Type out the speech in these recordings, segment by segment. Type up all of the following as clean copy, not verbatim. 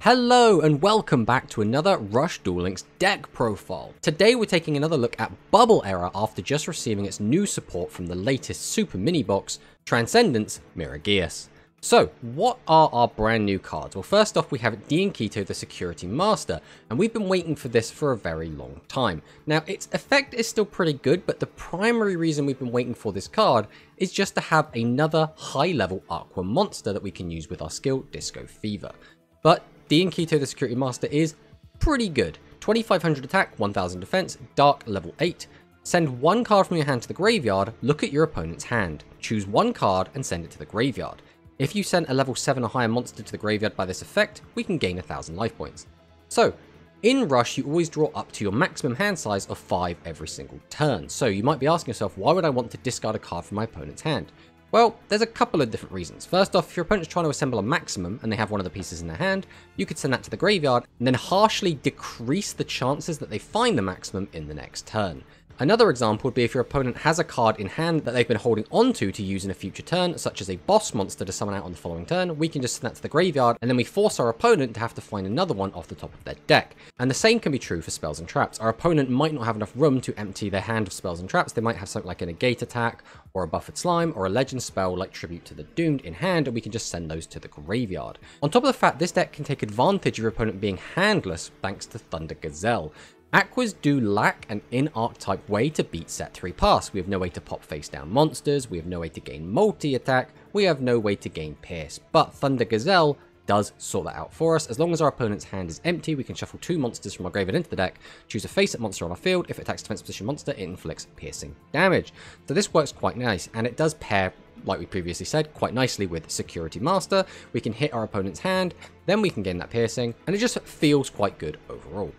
Hello and welcome back to another Rush Duel Links deck profile. Today we're taking another look at Bubble Era after just receiving its new support from the latest super mini box, Transcendence Miragias. So, what are our brand new cards? Well, first off we have Diankito the Security Master, and we've been waiting for this for a very long time. Now, its effect is still pretty good, but the primary reason we've been waiting for this card is just to have another high-level AQUA monster that we can use with our skill Disco Fever. But Diankito the Security Master is pretty good. 2500 attack, 1000 defense, Dark level 8. Send one card from your hand to the graveyard, look at your opponent's hand. Choose one card and send it to the graveyard. If you send a level 7 or higher monster to the graveyard by this effect, we can gain 1000 life points. So, in Rush, you always draw up to your maximum hand size of 5 every single turn. So you might be asking yourself, why would I want to discard a card from my opponent's hand? Well, there's a couple of different reasons. First off, if your opponent's trying to assemble a maximum and they have one of the pieces in their hand, you could send that to the graveyard and then harshly decrease the chances that they find the maximum in the next turn. Another example would be if your opponent has a card in hand that they've been holding onto to use in a future turn, such as a boss monster to summon out on the following turn, we can just send that to the graveyard and then we force our opponent to have to find another one off the top of their deck. And the same can be true for spells and traps. Our opponent might not have enough room to empty their hand of spells and traps. They might have something like a negate attack or a buffered slime or a legend spell like Tribute to the Doomed in hand, and we can just send those to the graveyard. On top of the fact this deck can take advantage of your opponent being handless thanks to Thunder Gazelle. Aquas do lack an in-archetype way to beat set 3 pass. We have no way to pop face down monsters, we have no way to gain multi-attack, we have no way to gain pierce, but Thunder Gazelle does sort that out for us. As long as our opponent's hand is empty, we can shuffle 2 monsters from our graveyard into the deck, choose a face-up monster on our field. If it attacks defense position monster, it inflicts piercing damage. So this works quite nice, and it does pair, like we previously said, quite nicely with Security Master. We can hit our opponent's hand, then we can gain that piercing, and it just feels quite good overall.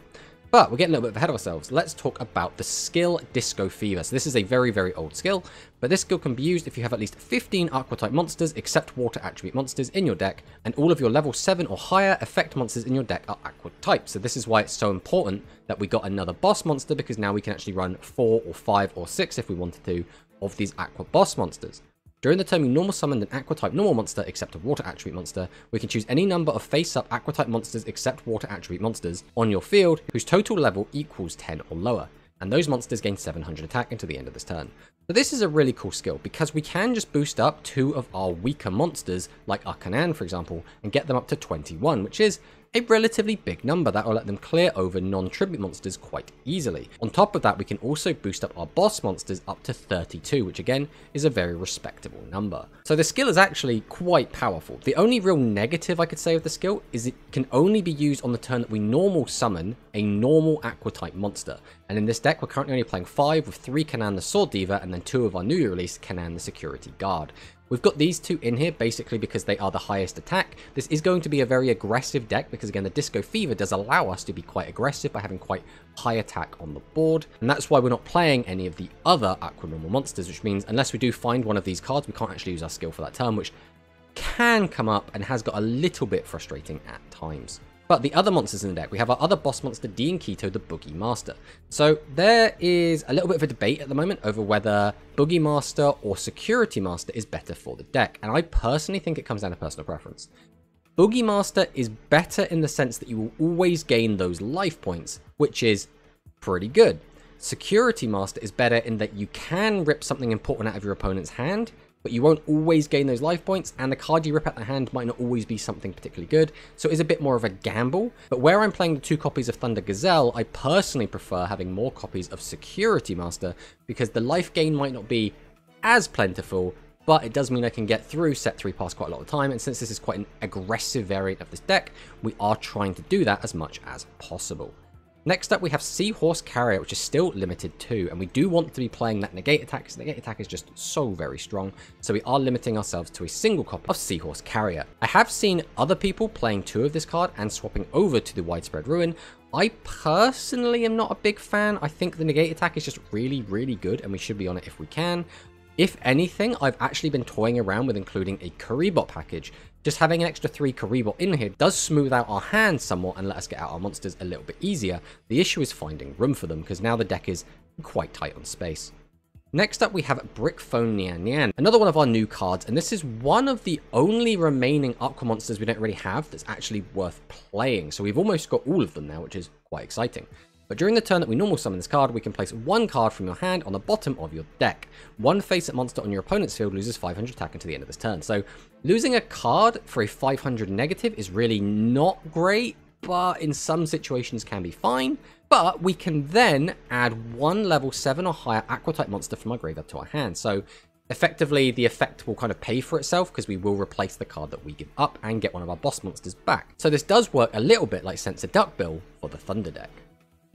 But we're getting a little bit ahead of ourselves. Let's talk about the skill Disco Fever. So this is a very, very old skill, but this skill can be used if you have at least 15 Aqua-type monsters, except Water attribute monsters, in your deck, and all of your level 7 or higher effect monsters in your deck are Aqua-type. So this is why it's so important that we got another boss monster, because now we can actually run 4 or 5 or 6 if we wanted to of these Aqua boss monsters. During the turn we normal summoned an Aqua-type normal monster except a Water attribute monster, we can choose any number of face-up Aqua-type monsters except Water attribute monsters on your field whose total level equals 10 or lower, and those monsters gain 700 attack until the end of this turn. But this is a really cool skill because we can just boost up 2 of our weaker monsters, like Arcanan for example, and get them up to 21, which is a relatively big number that will let them clear over non-tribute monsters quite easily. On top of that, we can also boost up our boss monsters up to 32, which again is a very respectable number. So the skill is actually quite powerful. The only real negative I could say of the skill is it can only be used on the turn that we normal summon a normal Aqua-type monster. And in this deck, we're currently only playing 5 with 3 Kanan the Sword Diva and then 2 of our newly released Kanan the Security Guard. We've got these 2 in here basically because they are the highest attack. This is going to be a very aggressive deck because again the Disco Fever does allow us to be quite aggressive by having quite high attack on the board. And that's why we're not playing any of the other Aqua normal monsters, which means unless we do find one of these cards, we can't actually use our skill for that turn, which can come up and has got a little bit frustrating at times. But the other monsters in the deck, we have our other boss monster, Diankito the Boogie Master. So there is a little bit of a debate at the moment over whether Boogie Master or Security Master is better for the deck, and I personally think it comes down to personal preference. Boogie Master is better in the sense that you will always gain those life points, which is pretty good. Security Master is better in that you can rip something important out of your opponent's hand, but you won't always gain those life points, and the card you rip out the hand might not always be something particularly good, so it is a bit more of a gamble. But where I'm playing the 2 copies of Thunder Gazelle, I personally prefer having more copies of Security Master, because the life gain might not be as plentiful, but it does mean I can get through set 3 pass quite a lot of the time, and since this is quite an aggressive variant of this deck, we are trying to do that as much as possible. Next up we have Seahorse Carrier, which is still limited too, and we do want to be playing that negate attack, because negate attack is just so very strong, so we are limiting ourselves to a single copy of Seahorse Carrier. I have seen other people playing 2 of this card and swapping over to the Widespread Ruin. I personally am not a big fan. I think the negate attack is just really, really good, and we should be on it if we can. If anything, I've actually been toying around with including a Karibot package. Just having an extra 3 Karibot in here does smooth out our hand somewhat and let us get out our monsters a little bit easier. The issue is finding room for them, because now the deck is quite tight on space. Next up we have Brickphone Nian Nian, another one of our new cards, and this is one of the only remaining AQUA monsters we don't really have that's actually worth playing. So we've almost got all of them now, which is quite exciting. But during the turn that we normal summon this card, we can place one card from your hand on the bottom of your deck. One face-up monster on your opponent's field loses 500 attack until the end of this turn. So losing a card for a 500 negative is really not great, but in some situations can be fine. But we can then add one level 7 or higher AQUA type monster from our graveyard to our hand. So effectively the effect will kind of pay for itself because we will replace the card that we give up and get one of our boss monsters back. So this does work a little bit like Sensor Duckbill for the Thunder deck.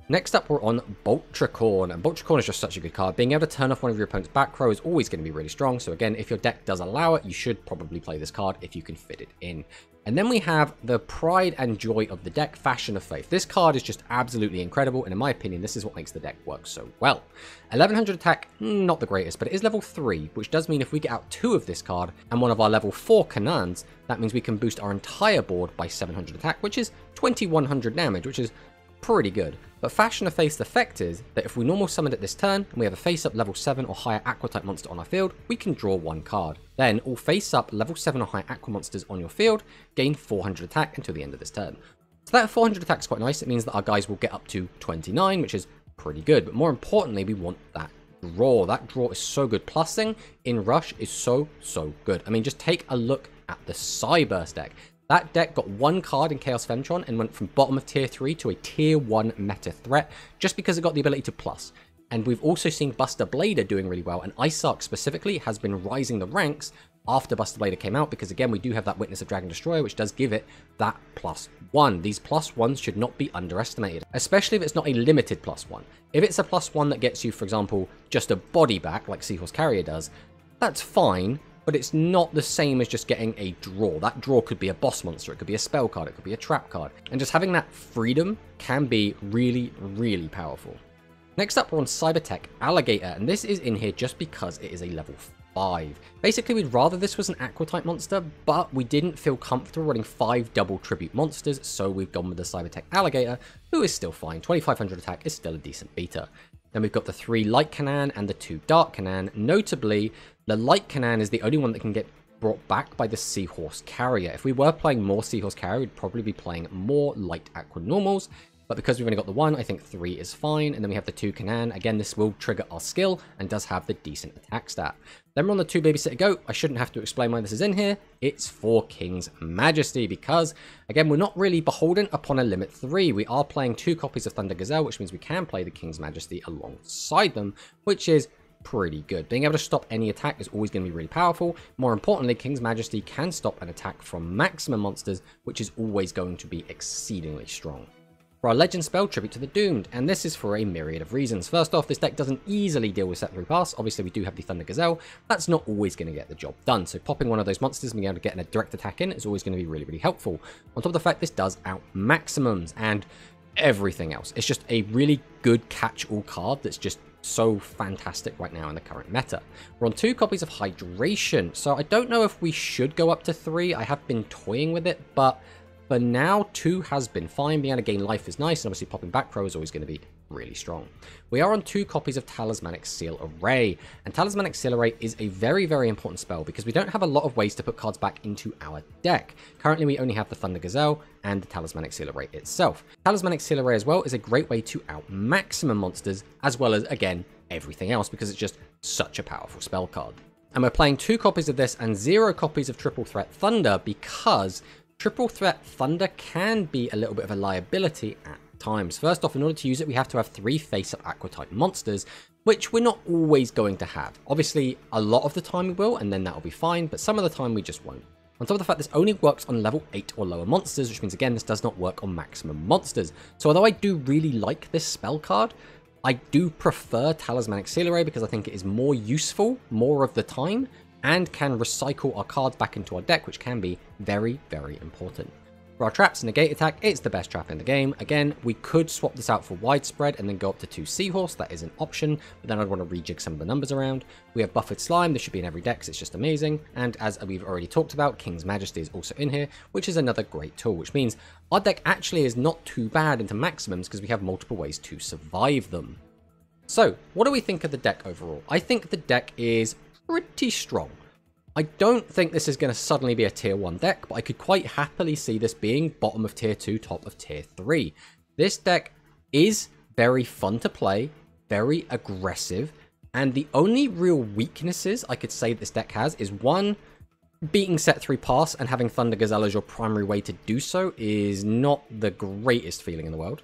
Next up, we're on Boltricorn, and Boltricorn is just such a good card. Being able to turn off one of your opponent's back row is always going to be really strong, so again, if your deck does allow it, you should probably play this card if you can fit it in. And then we have the pride and joy of the deck, Fashion of Faith. This card is just absolutely incredible, and in my opinion, this is what makes the deck work so well. 1100 attack, not the greatest, but it is level 3, which does mean if we get out 2 of this card and one of our level 4 Canons, that means we can boost our entire board by 700 attack, which is 2100 damage, which is pretty good. But Fashion of Faith's effect is that if we normal summon it this turn and we have a face-up level 7 or higher AQUA type monster on our field, we can draw 1 card. Then all face-up level 7 or higher AQUA monsters on your field gain 400 attack until the end of this turn. So that 400 attack is quite nice. It means that our guys will get up to 29, which is pretty good. But more importantly, we want that draw. That draw is so good. Plussing in Rush is so good. I mean, just take a look at the Cyburst deck. That deck got 1 card in Chaos Femtron and went from bottom of tier 3 to a tier 1 meta threat just because it got the ability to plus. And we've also seen Buster Blader doing really well, and Iceark specifically has been rising the ranks after Buster Blader came out because again we do have that Witness of Dragon Destroyer which does give it that +1. These +1s should not be underestimated, especially if it's not a limited +1. If it's a +1 that gets you, for example, just a body back like Seahorse Carrier does, that's fine. But it's not the same as just getting a draw. That draw could be a boss monster, it could be a spell card, it could be a trap card. And just having that freedom can be really powerful. Next up, we're on Cybertech Alligator, and this is in here just because it is a level 5. Basically, we'd rather this was an AQUA type monster, but we didn't feel comfortable running 5 double tribute monsters, so we've gone with the Cybertech Alligator, who is still fine. 2500 attack is still a decent beater. Then we've got the 3 Light Cannon and the 2 Dark Cannon. Notably, the Light Cannon is the only one that can get brought back by the Seahorse Carrier. If we were playing more Seahorse Carrier, we'd probably be playing more Light AQUA normals. But because we've only got the 1, I think 3 is fine. And then we have the 2 Cannon. Again, this will trigger our skill and does have the decent attack stat. Then we're on the 2 Babysitter Goat. I shouldn't have to explain why this is in here. It's for King's Majesty because, again, we're not really beholden upon a limit 3. We are playing 2 copies of Thunder Gazelle, which means we can play the King's Majesty alongside them, which is pretty good. Being able to stop any attack is always going to be really powerful. More importantly, King's Majesty can stop an attack from maximum monsters, which is always going to be exceedingly strong. For our Legend spell, Tribute to the Doomed, and this is for a myriad of reasons. First off, this deck doesn't easily deal with set 3 pass. Obviously, we do have the Thunder Gazelle. That's not always going to get the job done, so popping one of those monsters and being able to get a direct attack in is always going to be really helpful. On top of the fact this does out maximums and everything else. It's just a really good catch-all card that's just so fantastic right now in the current meta. We're on 2 copies of Hydration, so I don't know if we should go up to 3. I have been toying with it, but for now, 2 has been fine. Being able to gain life is nice, and obviously popping back row is always going to be really strong. We are on 2 copies of Talismanic Seal Array, and Talismanic Seal Array is a very important spell because we don't have a lot of ways to put cards back into our deck. Currently, we only have the Thunder Gazelle and the Talismanic Seal Array itself. Talismanic Seal Array as well is a great way to out maximum monsters, as well as, again, everything else, because it's just such a powerful spell card. And we're playing 2 copies of this and 0 copies of Triple Threat Thunder because Triple Threat Thunder can be a little bit of a liability at times. First off, in order to use it, we have to have 3 face-up AQUA type monsters, which we're not always going to have. Obviously, a lot of the time we will, and then that'll be fine, but some of the time we just won't. On top of the fact this only works on level 8 or lower monsters, which means, again, this does not work on maximum monsters. So although I do really like this spell card, I do prefer Talismanic Seal Array because I think it is more useful more of the time, and can recycle our cards back into our deck, which can be very important. For our traps, Negate Attack, it's the best trap in the game. Again, we could swap this out for Widespread and then go up to 2 Seahorse, that is an option, but then I'd want to rejig some of the numbers around. We have Buffered Slime, this should be in every deck, it's just amazing. And as we've already talked about, King's Majesty is also in here, which is another great tool, which means our deck actually is not too bad into maximums because we have multiple ways to survive them. So, what do we think of the deck overall? I think the deck is pretty strong. I don't think this is going to suddenly be a tier 1 deck, but I could quite happily see this being bottom of tier 2, top of tier 3. This deck is very fun to play, very aggressive, and the only real weaknesses I could say this deck has is 1, beating set 3 pass and having Thunder Gazelle as your primary way to do so is not the greatest feeling in the world.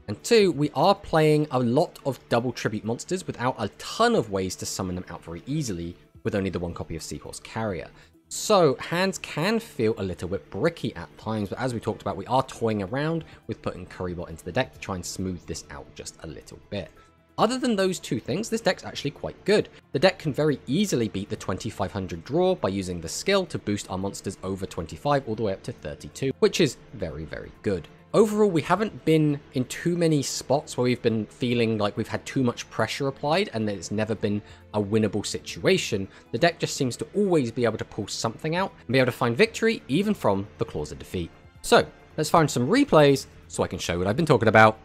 And 2, we are playing a lot of double tribute monsters without a ton of ways to summon them out very easily, with only the 1 copy of Seahorse Carrier. So hands can feel a little bit bricky at times, but as we talked about, we are toying around with putting Currybot into the deck to try and smooth this out just a little bit. Other than those 2 things, this deck's actually quite good. The deck can very easily beat the 2500 draw by using the skill to boost our monsters over 25 all the way up to 32, which is very, very good. Overall, we haven't been in too many spots where we've been feeling like we've had too much pressure applied and that it's never been a winnable situation. The deck just seems to always be able to pull something out and be able to find victory even from the claws of defeat. So, let's find some replays so I can show what I've been talking about.